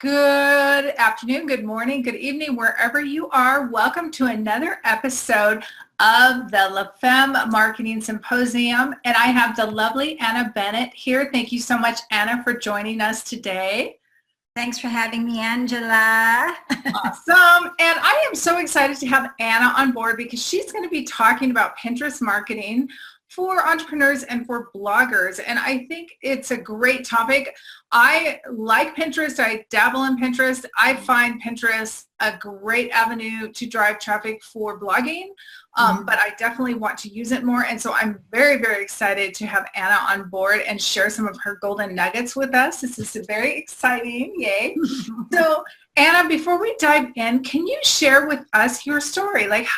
Good afternoon, good morning, good evening, wherever you are. Welcome to another episode of the LFMS Marketing Symposium. And I have the lovely Anna Bennett here. Thank you so much, Anna, for joining us today. Thanks for having me, Angela. Awesome. And I am so excited to have Anna on board because she's going to be talking about Pinterest marketing for entrepreneurs and for bloggers. And I think it's a great topic. I like Pinterest. I dabble in Pinterest. I find Pinterest a great avenue to drive traffic for blogging, but I definitely want to use it more. And so I'm very, very excited to have Anna on board and share some of her golden nuggets with us. This is very exciting. Yay. So Anna, before we dive in, can you share with us your story? Like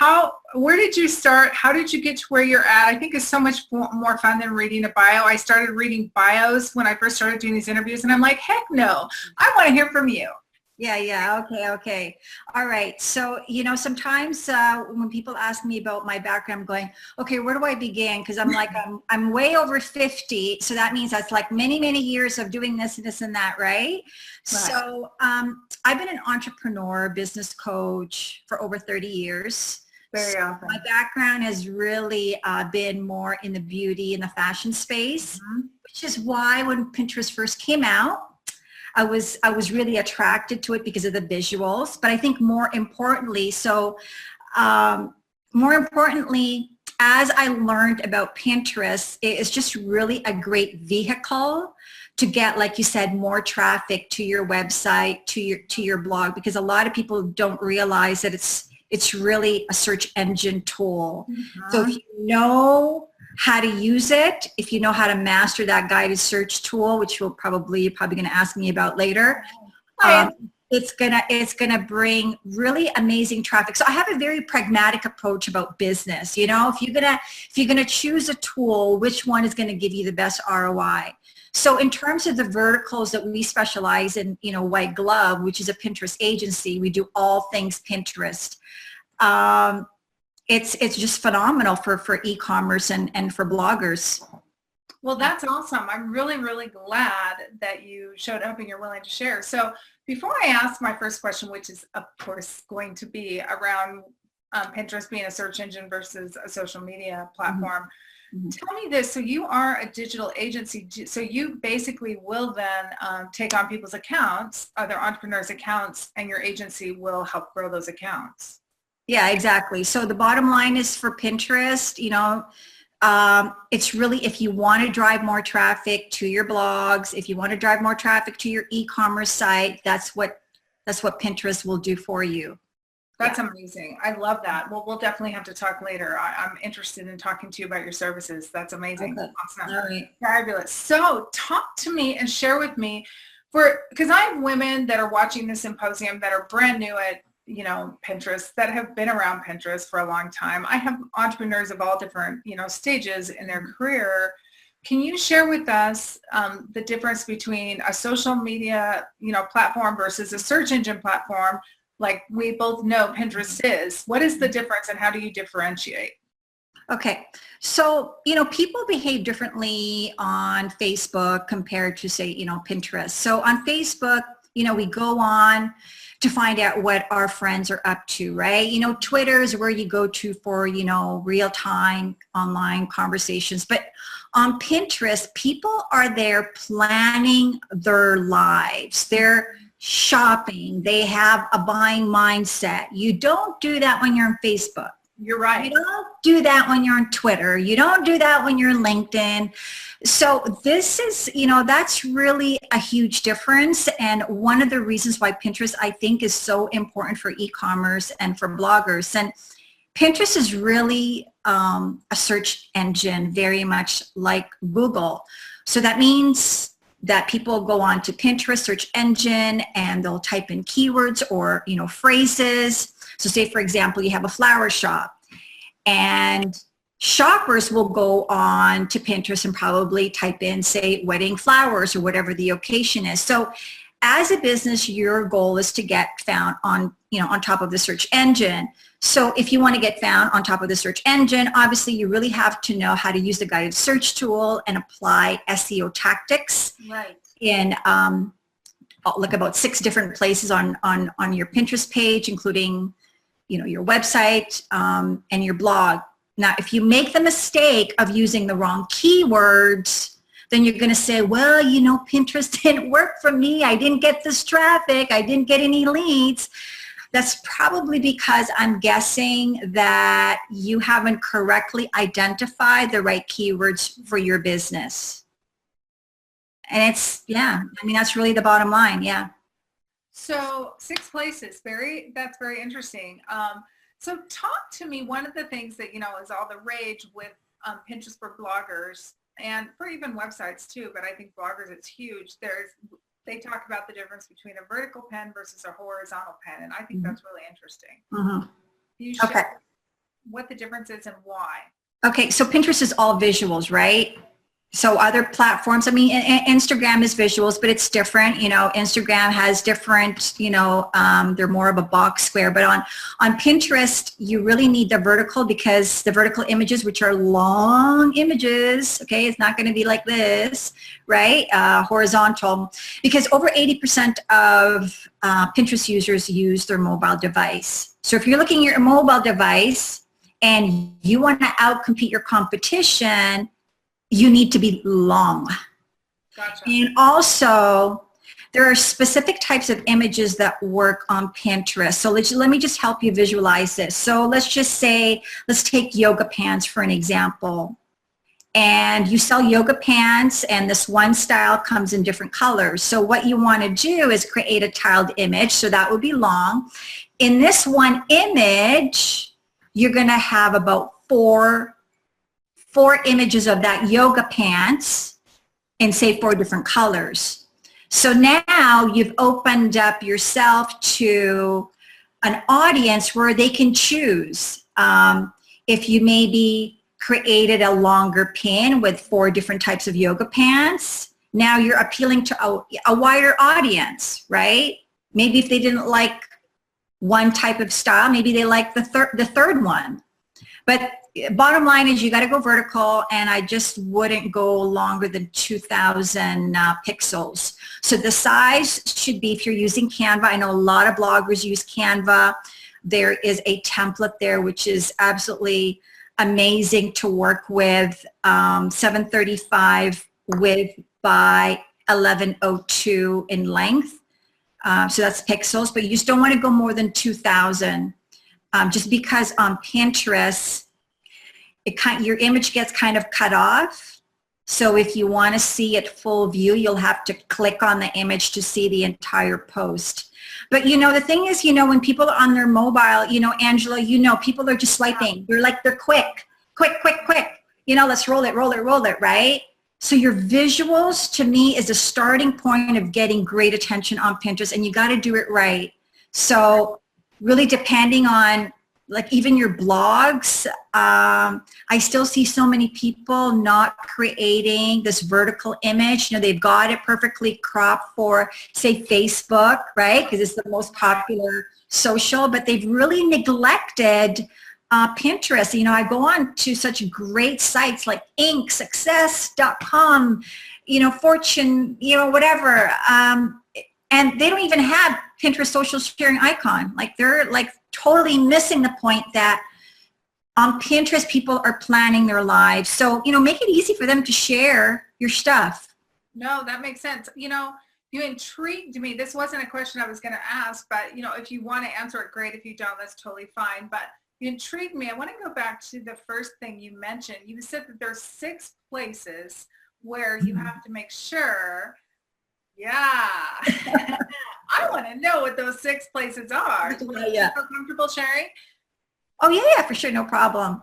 where did you start? How did you get to where you're at? I think it's so much more fun than reading a bio. I started reading bios when I first started doing these interviews, and I'm like, heck no, I want to hear from you. Yeah. Okay. All right. So, sometimes when people ask me about my background, I'm going, okay, where do I begin? Because I'm like, I'm way over 50. So that means that's like many, many years of doing this and that, right? So I've been an entrepreneur, business coach for over 30 years. Very often. My background has really been more in the beauty and the fashion space, which is why when Pinterest first came out, I was really attracted to it because of the visuals. But I think more importantly, as I learned about Pinterest, it is just really a great vehicle to get, like you said, more traffic to your website, to your blog, because a lot of people don't realize that it's really a search engine tool. So if you know how to use it, if you know how to master that guided search tool, which you're probably going to ask me about later, it's gonna bring really amazing traffic. So I have a very pragmatic approach about business. If you're gonna choose a tool, which one is gonna give you the best ROI? So in terms of the verticals that we specialize in, White Glove, which is a Pinterest agency, we do all things Pinterest. It's just phenomenal for e-commerce and for bloggers. Well, that's awesome. I'm really, really glad that you showed up and you're willing to share. So before I ask my first question, which is of course going to be around Pinterest being a search engine versus a social media platform, tell me this. So you are a digital agency. So you basically will then take on people's accounts, other entrepreneurs' accounts, and your agency will help grow those accounts. Yeah, exactly. So the bottom line is for Pinterest, it's really, if you want to drive more traffic to your blogs, if you want to drive more traffic to your e-commerce site, that's what Pinterest will do for you. That's amazing. I love that. Well, we'll definitely have to talk later. I'm interested in talking to you about your services. That's amazing. Okay. Awesome. All right. Fabulous. So talk to me and share with me, because I have women that are watching this symposium that are brand new at Pinterest, that have been around Pinterest for a long time. I have entrepreneurs of all different, stages in their career. Can you share with us the difference between a social media, platform versus a search engine platform? Like we both know Pinterest is. What is the difference and how do you differentiate? Okay. So, people behave differently on Facebook compared to, say, Pinterest. So on Facebook, we go on to find out what our friends are up to, right? Twitter is where you go to for, real-time online conversations. But on Pinterest, people are there planning their lives. They're shopping. They have a buying mindset. You don't do that when you're on Facebook. You're right. You don't do that when you're on Twitter. You don't do that when you're on LinkedIn. So this is, that's really a huge difference. And one of the reasons why Pinterest, I think, is so important for e-commerce and for bloggers. And Pinterest is really a search engine, very much like Google. So that means that people go on to Pinterest search engine and they'll type in keywords or, phrases. So say, for example, you have a flower shop and shoppers will go on to Pinterest and probably type in, say, wedding flowers or whatever the occasion is. So as a business, your goal is to get found on, on top of the search engine. So if you want to get found on top of the search engine, obviously you really have to know how to use the guided search tool and apply SEO tactics right. in look about 6 different places on your Pinterest page, including, you know, your website and your blog. Now, if you make the mistake of using the wrong keywords, then you're going to say, well, you know, Pinterest didn't work for me. I didn't get this traffic. I didn't get any leads. That's probably because I'm guessing that you haven't correctly identified the right keywords for your business. And it's, yeah, I mean, that's really the bottom line. Yeah. So 6 places, that's very interesting. So talk to me, one of the things that, you know, is all the rage with Pinterest for bloggers and for even websites too, but I think bloggers, it's huge. They talk about the difference between a vertical pen versus a horizontal pen, and I think that's really interesting. Mm-hmm. You share what the difference is and why. Okay, so Pinterest is all visuals, right? So other platforms, I mean, Instagram is visuals, but it's different. You know, Instagram has different, you know, they're more of a box square. But on Pinterest, you really need the vertical, because the vertical images, which are long images, okay, it's not going to be like this, right? Horizontal, because over 80% of Pinterest users use their mobile device. So if you're looking at your mobile device and you want to outcompete your competition, you need to be long. Gotcha. And also, there are specific types of images that work on Pinterest. So let me just help you visualize this. So let's just say, let's take yoga pants for an example. And you sell yoga pants, and this one style comes in different colors. So what you want to do is create a tiled image. So that would be long. In this one image, you're going to have about four images of that yoga pants in, say, 4 different colors. So now you've opened up yourself to an audience where they can choose. If you maybe created a longer pin with 4 different types of yoga pants, now you're appealing to a wider audience, right? Maybe if they didn't like one type of style, maybe they like the third one. But bottom line is you got to go vertical, and I just wouldn't go longer than 2,000 pixels. So the size should be, if you're using Canva, I know a lot of bloggers use Canva. There is a template there which is absolutely amazing to work with, 735 width by 1102 in length. So that's pixels, but you just don't want to go more than 2,000. Just because on Pinterest, your image gets kind of cut off. So if you want to see it full view, you'll have to click on the image to see the entire post. But, you know, the thing is, you know, when people are on their mobile, you know, Angela, you know, people are just swiping. They're quick. You know, let's roll it, right? So your visuals, to me, is a starting point of getting great attention on Pinterest, and you got to do it right. So really depending on, like, even your blogs, I still see so many people not creating this vertical image. You know, they've got it perfectly cropped for, say, Facebook, right? Because it's the most popular social, but they've really neglected Pinterest. You know, I go on to such great sites like Inc., Success.com, you know, Fortune, you know, whatever. And they don't even have Pinterest social sharing icon. Like, they're like totally missing the point that on Pinterest, people are planning their lives. So, you know, make it easy for them to share your stuff. No, that makes sense. You know, you intrigued me. This wasn't a question I was going to ask, but, you know, if you want to answer it, great. If you don't, that's totally fine. But you intrigued me. I want to go back to the first thing you mentioned. You said that there's 6 places where you have to make sure. Yeah. I want to know what those 6 places are. Do you feel comfortable sharing? Oh, yeah, for sure. No problem.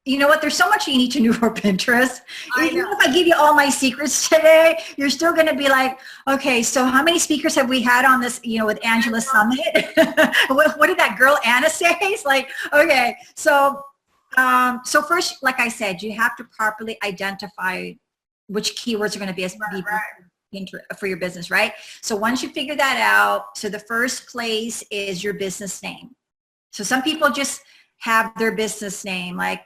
You know what? There's so much you need to know for Pinterest. Even if I give you all my secrets today, you're still going to be like, okay, so how many speakers have we had on this, you know, with Angela Summit? What did that girl Anna say? It's like, okay, so first, like I said, you have to properly identify which keywords are going to be for your business, right? So once you figure that out, so the first place is your business name. So some people just have their business name, like,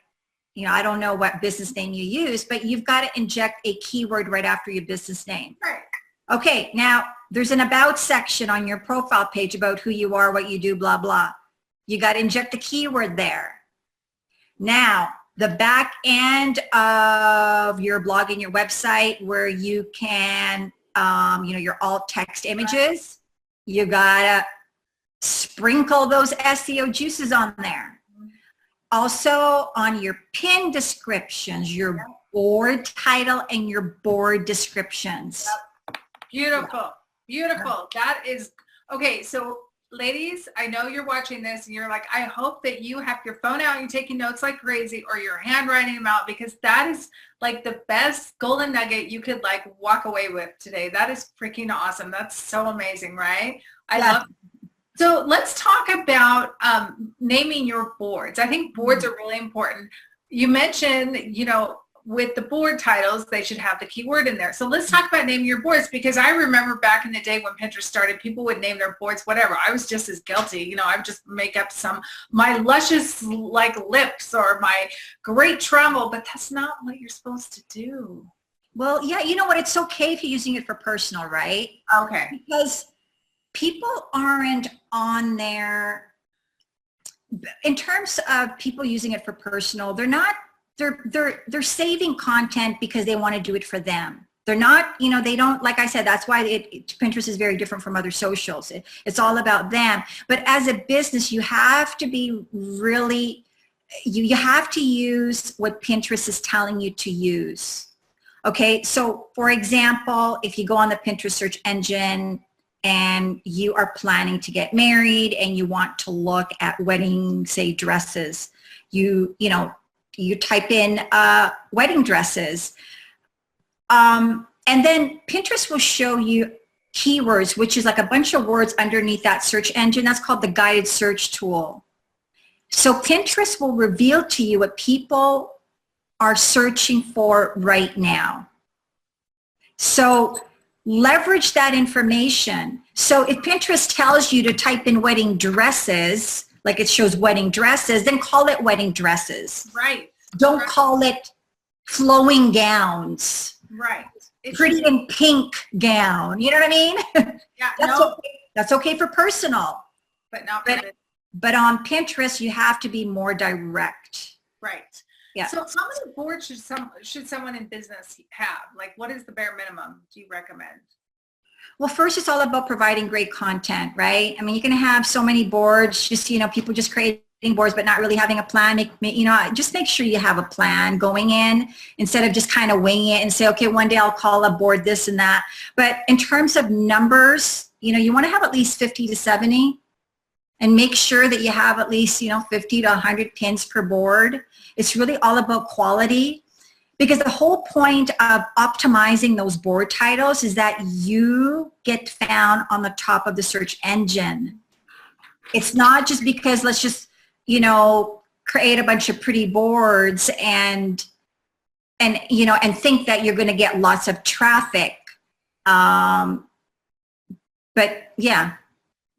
you know, I don't know what business name you use, but you've got to inject a keyword right after your business name. Right. Okay, now there's an about section on your profile page about who you are, what you do, blah, blah. You got to inject a keyword there. Now, the back end of your blog and your website where you can, your alt text images, you got to sprinkle those SEO juices on there. Also on your pin descriptions, your board title and your board descriptions. Beautiful. Beautiful. That is, okay, so ladies, I know you're watching this and you're like, I hope that you have your phone out and you're taking notes like crazy, or you're handwriting them out, because that is like the best golden nugget you could like walk away with today. That is freaking awesome. That's so amazing, right? I love it. So let's talk about naming your boards. I think boards are really important. You mentioned, with the board titles, they should have the keyword in there. So let's talk about naming your boards, because I remember back in the day when Pinterest started, people would name their boards whatever. I was just as guilty. I would just make up my luscious like lips or my great travel, but that's not what you're supposed to do. Well, yeah, you know what? It's okay if you're using it for personal, right? Okay. Because people aren't on there, in terms of people using it for personal, they're saving content because they want to do it for them. They're not, they don't, like I said, that's why Pinterest is very different from other socials. It's all about them. But as a business, you have to be really, you have to use what Pinterest is telling you to use. Okay, so for example, if you go on the Pinterest search engine and you are planning to get married and you want to look at wedding, say, dresses, you type in wedding dresses. And then Pinterest will show you keywords, which is like a bunch of words underneath that search engine. That's called the guided search tool. So Pinterest will reveal to you what people are searching for right now. So leverage that information. So if Pinterest tells you to type in wedding dresses, like it shows wedding dresses, then call it wedding dresses. Right. Don't call it flowing gowns. Right. Pretty in pink gown. You know what I mean? Yeah. That's okay for personal. But not. But on Pinterest, you have to be more direct. Right. Yeah. So how many boards should someone in business have? Like, what is the bare minimum do you recommend? Well, first, it's all about providing great content, right? I mean, you can have so many boards, just, people just creating boards, but not really having a plan. Just make sure you have a plan going in instead of just kind of winging it and say, okay, one day I'll call a board this and that. But in terms of numbers, you want to have at least 50 to 70 and make sure that you have at least, 50 to 100 pins per board. It's really all about quality, because the whole point of optimizing those board titles is that you get found on the top of the search engine. It's not just because let's just, create a bunch of pretty boards and think that you're going to get lots of traffic. But yeah.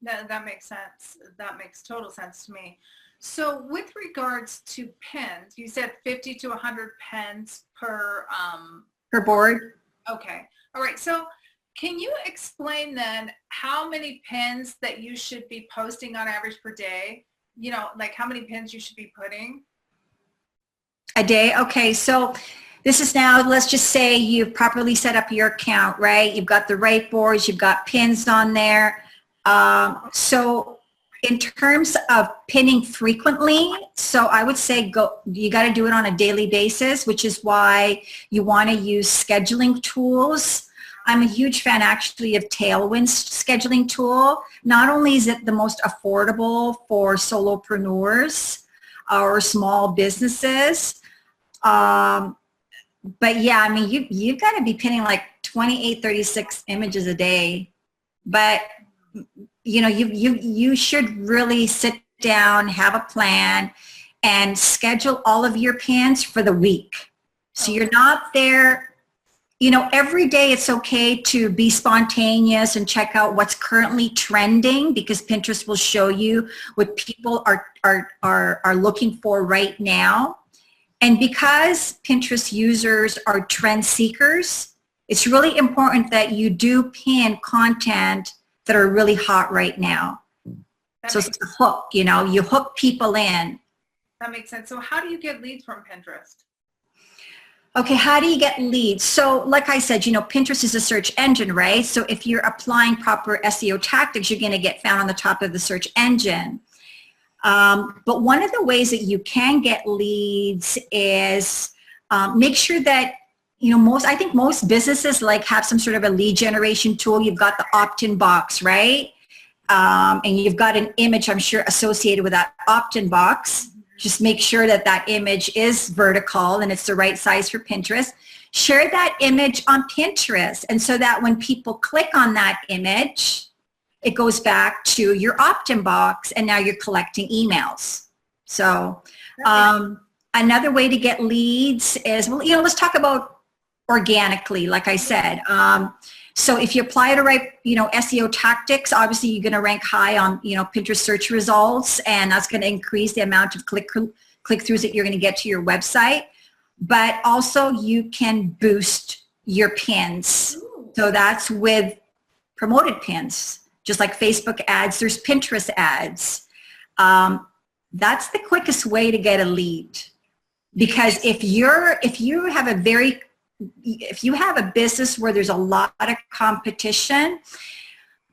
That makes sense. That makes total sense to me. So with regards to pins, you said 50 to 100 pins per board. Okay. All right. So can you explain then how many pins that you should be posting on average per day? Like how many pins you should be putting? A day? Okay. So this is now, let's just say you've properly set up your account, right? You've got the right boards, you've got pins on there. So in terms of pinning frequently, so I would say you got to do it on a daily basis, which is why you want to use scheduling tools. I'm a huge fan actually of Tailwind's scheduling tool. Not only is it the most affordable for solopreneurs or small businesses, but yeah, I mean, you've got to be pinning like 28, 36 images a day. But you should really sit down, have a plan, and schedule all of your pins for the week. So you're not there, every day. It's okay to be spontaneous and check out what's currently trending, because Pinterest will show you what people are looking for right now. And because Pinterest users are trend seekers, it's really important that you do pin content that are really hot right now. So it's a hook, you know, you hook people in. That makes sense. So how do you get leads from Pinterest? Okay, how do you get leads? So like I said, you know, Pinterest is a search engine, right? So if you're applying proper SEO tactics, you're going to get found on the top of the search engine. But one of the ways that you can get leads is make sure that, you know, I think most businesses like have some sort of a lead generation tool. You've got the opt-in box, right? And you've got an image, I'm sure, associated with that opt-in box. Just make sure that that image is vertical and it's the right size for Pinterest. Share that image on Pinterest. And so that when people click on that image, it goes back to your opt-in box and now you're collecting emails. So another way to get leads is, well, you know, let's talk about organically, like I said. So if you apply the right, you know, SEO tactics, obviously you're going to rank high on, you know, Pinterest search results, and that's going to increase the amount of click-throughs that you're going to get to your website. But also you can boost your pins. So that's with promoted pins, just like Facebook ads, there's Pinterest ads. That's the quickest way to get a lead. Because if you have a business where there's a lot of competition,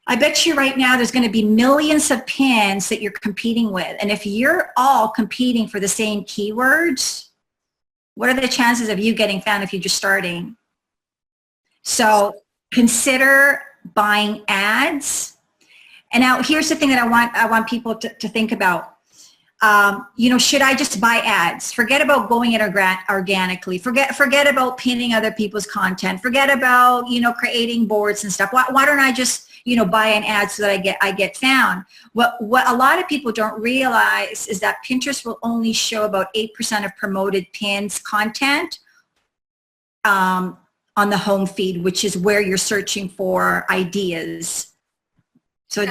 I bet you right now there's going to be millions of pins that you're competing with. And if you're all competing for the same keywords, what are the chances of you getting found if you're just starting? So consider buying ads. And now here's the thing that I want people to think about. You know, should I just buy ads? Forget about going it organically. Forget about pinning other people's content. Forget about, you know, creating boards and stuff. Why don't I just, you know, buy an ad so that I get found? What a lot of people don't realize is that Pinterest will only show about 8% of promoted pins content on the home feed, which is where you're searching for ideas. So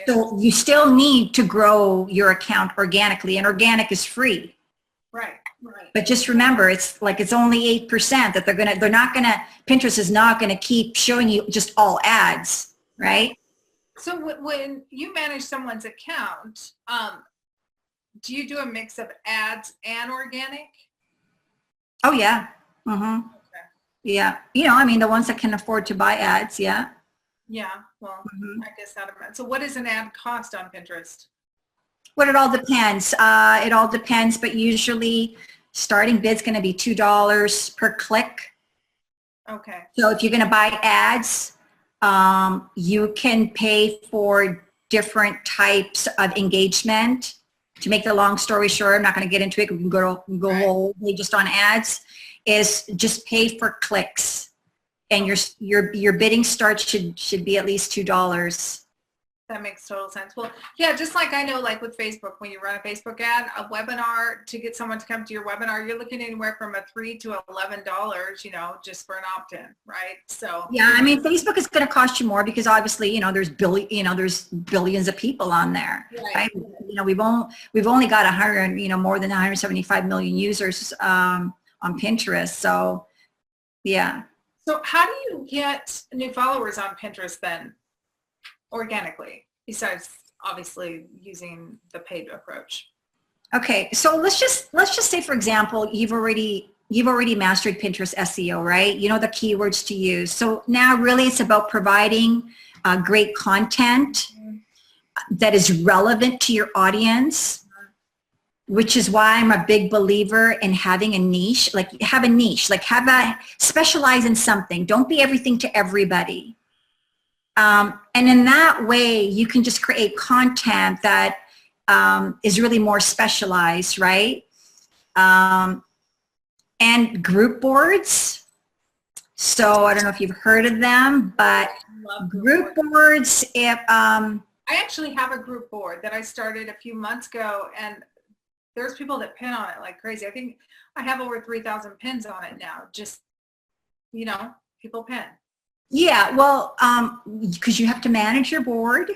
So you still need to grow your account organically, and organic is free. Right. But just remember, it's only 8% that Pinterest is not gonna keep showing you just all ads, right? So when you manage someone's account, do you do a mix of ads and organic? Oh yeah. Mm-hmm. Okay. Yeah. You know, I mean, the ones that can afford to buy ads, yeah. Yeah, well, I guess that. So what does an ad cost on Pinterest? Well, it all depends. It all depends, but usually starting bid's going to be $2 per click. Okay. So if you're going to buy ads, you can pay for different types of engagement. To make the long story short, I'm not going to get into it. We can go whole just on ads. Is just pay for clicks. And your bidding start should be at least $2. That makes total sense. Well, yeah, just like I know, like with Facebook, when you run a Facebook ad, a webinar, to get someone to come to your webinar, you're looking anywhere from $3 to $11, you know, just for an opt-in, right? So yeah, I mean, Facebook is going to cost you more because obviously, you know, there's billions of people on there, right? You know, we've only got more than 175 million users on Pinterest. So, yeah. So how do you get new followers on Pinterest then, organically, besides obviously using the paid approach? Okay, so let's just say, for example, you've already mastered Pinterest SEO, right? You know the keywords to use. So now really it's about providing great content that is relevant to your audience, which is why I'm a big believer in having a niche. Like specialize in something. Don't be everything to everybody. And in that way, you can just create content that is really more specialized, right? And group boards. So I don't know if you've heard of them, but group boards, I actually have a group board that I started a few months ago, and there's people that pin on it like crazy. I think I have over 3,000 pins on it now. Just, you know, people pin. Yeah, well, because you have to manage your board.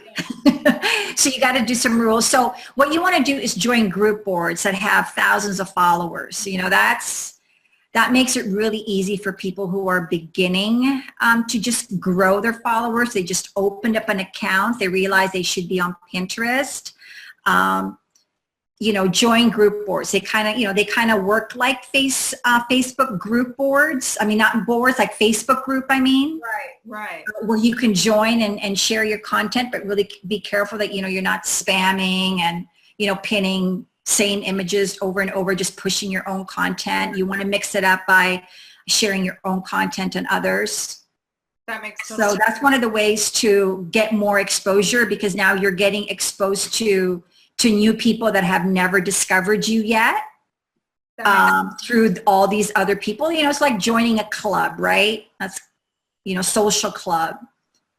So you got to do some rules. So what you want to do is join group boards that have thousands of followers. You know, that's that makes it really easy for people who are beginning to just grow their followers. They just opened up an account. They realize they should be on Pinterest. You know, join group boards. They kind of, you know, they kind of work like Facebook group boards. I mean, not boards, like Facebook group, I mean. Right. Where you can join and share your content, but really be careful that, you know, you're not spamming and, you know, pinning same images over and over, just pushing your own content. You want to mix it up by sharing your own content and others. That makes sense. So that's one of the ways to get more exposure, because now you're getting exposed to new people that have never discovered you yet through all these other people. You know, it's like joining a club, right? That's, you know, social club.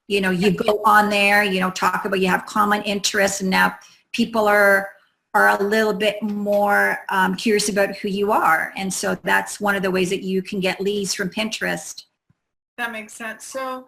You know, you go on there, you know, talk about, you have common interests, and now people are a little bit more curious about who you are. And so that's one of the ways that you can get leads from Pinterest. That makes sense. So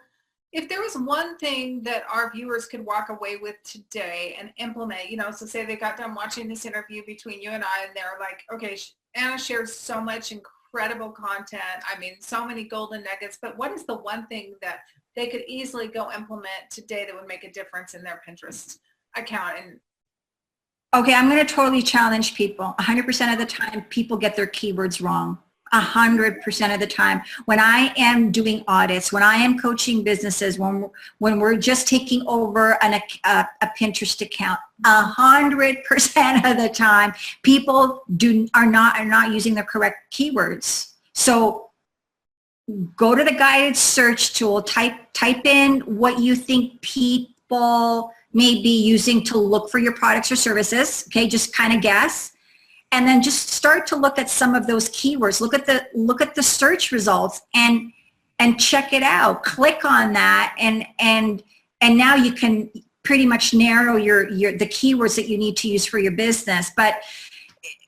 if there was one thing that our viewers could walk away with today and implement, you know, so say they got done watching this interview between you and I, and they're like, okay, Anna shares so much incredible content. I mean, so many golden nuggets, but what is the one thing that they could easily go implement today that would make a difference in their Pinterest account? And okay, I'm going to totally challenge people. 100% of the time, people get their keywords wrong. 100% of the time. When I am doing audits, when I am coaching businesses, when we're just taking over a Pinterest account, 100% of the time, people are not using the correct keywords. So go to the guided search tool, type in what you think people may be using to look for your products or services. Okay, just kind of guess. And then just start to look at some of those keywords. Look at the search results and check it out. Click on that, and now you can pretty much narrow the keywords that you need to use for your business. But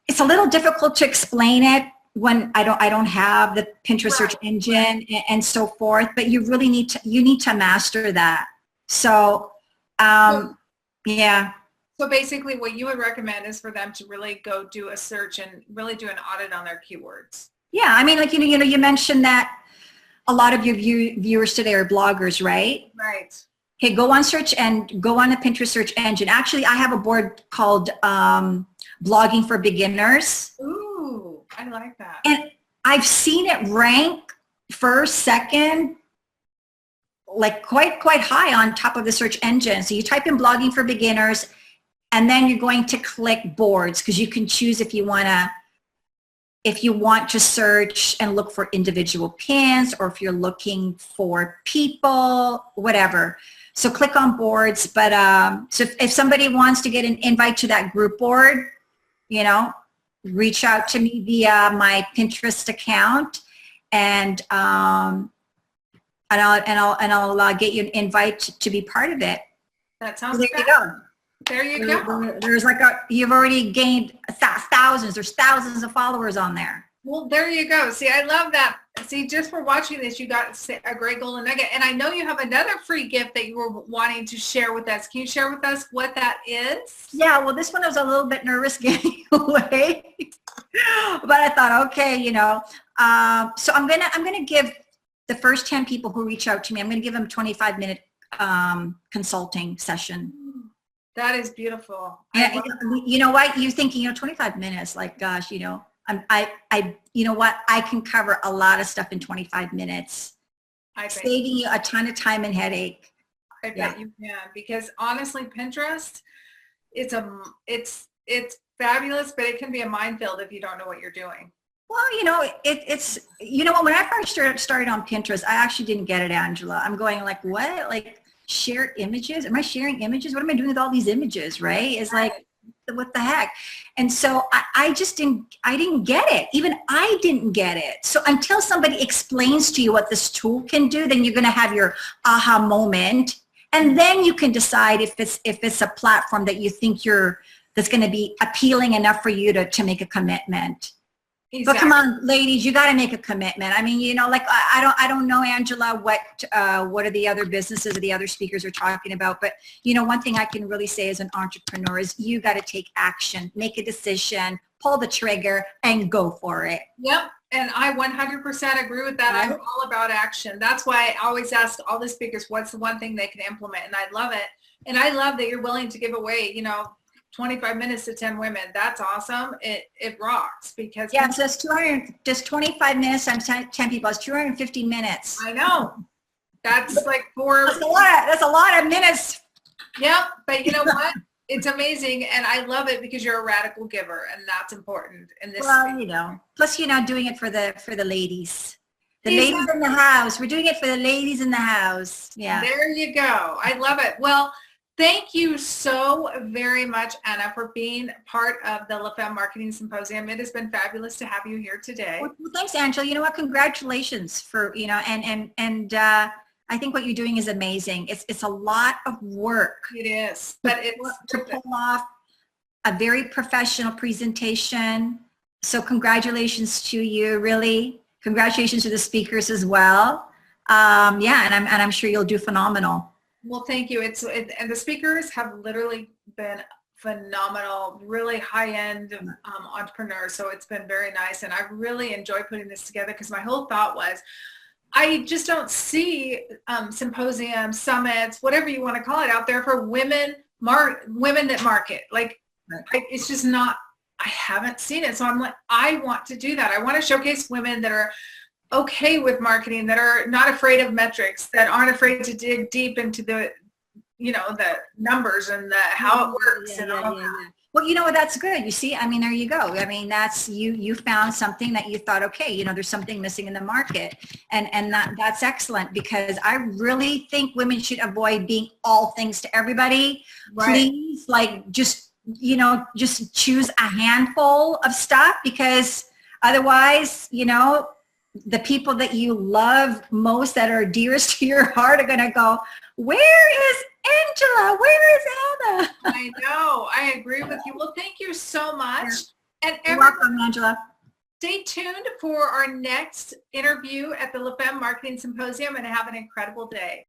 it's a little difficult to explain it when I don't have the Pinterest search engine and so forth. But you really need to master that. So yeah. So basically what you would recommend is for them to really go do a search and really do an audit on their keywords. Yeah, I mean, like, you know, you mentioned that a lot of your viewers today are bloggers, right? Right. Okay, go on search and go on the Pinterest search engine. Actually, I have a board called Blogging for Beginners. Ooh, I like that. And I've seen it rank first, second, like quite high on top of the search engine. So you type in Blogging for Beginners, and then you're going to click boards, because you can choose if you want to search and look for individual pins, or if you're looking for people, whatever. So click on boards. But so if somebody wants to get an invite to that group board, you know, reach out to me via my Pinterest account, and I'll get you an invite to be part of it. That sounds there good. You go. There you go. There's like you've already gained thousands. There's thousands of followers on there. Well, there you go. See, I love that. See, just for watching this, you got a great golden nugget. And I know you have another free gift that you were wanting to share with us. Can you share with us what that is? Yeah, well, this one I was a little bit nervous giving away, but I thought, okay, you know. So I'm gonna give the first 10 people who reach out to me, I'm gonna give them a 25-minute consulting session. That is beautiful. Yeah, you know what? You're thinking, you know, 25 minutes, like, gosh, you know, you know what? I can cover a lot of stuff in 25 minutes, saving you a ton of time and headache. I bet you can, because honestly, Pinterest, it's fabulous, but it can be a minefield if you don't know what you're doing. Well, you know, it's, you know, when I first started on Pinterest, I actually didn't get it, Angela. I'm going like, what? Like, share images? Am I sharing images? What am I doing with all these images, right? It's like, what the heck? And so I didn't get it. Even I didn't get it. So until somebody explains to you what this tool can do, then you're going to have your aha moment. And then you can decide if it's a platform that you think that's going to be appealing enough for you to make a commitment. Exactly. But come on, ladies, you got to make a commitment. I mean, you know, like I don't know, Angela, what are the other businesses or the other speakers are talking about. But, you know, one thing I can really say as an entrepreneur is you got to take action, make a decision, pull the trigger, and go for it. Yep. And I 100% agree with that. I'm all about action. That's why I always ask all the speakers, what's the one thing they can implement? And I love it. And I love that you're willing to give away, 25 minutes to 10 women. That's awesome. It rocks because so it's just 25 minutes times 10 people. It's 250 minutes. I know. That's like that's a lot of minutes. Yep. But you know what? It's amazing. And I love it because you're a radical giver, and that's important in this. Well, plus, doing it for the ladies. The ladies in the house. We're doing it for the ladies in the house. Yeah. There you go. I love it. Well, thank you so very much, Anna, for being part of the LFM Marketing Symposium. It has been fabulous to have you here today. Well, thanks, Angela. You know what? Congratulations for, and I think what you're doing is amazing. It's a lot of work. It is, but it's to pull off a very professional presentation. So congratulations to you, really. Congratulations to the speakers as well. And I'm sure you'll do phenomenal. Well, thank you. And the speakers have literally been phenomenal, really high-end entrepreneurs. So it's been very nice. And I really enjoy putting this together because my whole thought was, I just don't see symposiums, summits, whatever you want to call it, out there for women that market. Like, it's just not, I haven't seen it. So I'm like, I want to do that. I want to showcase women that are okay with marketing, that are not afraid of metrics, that aren't afraid to dig deep into the, the numbers and how it works and all that. Well, that's good. You see, there you go. That's you found something that you thought, okay, there's something missing in the market. And that's excellent, because I really think women should avoid being all things to everybody. Right. Please, just choose a handful of stuff, because otherwise, the people that you love most, that are dearest to your heart, are going to go, where is Angela? Where is Anna? I know. I agree with you. Well, thank you so much. And you're welcome, Angela. Stay tuned for our next interview at the LFM Marketing Symposium, and have an incredible day.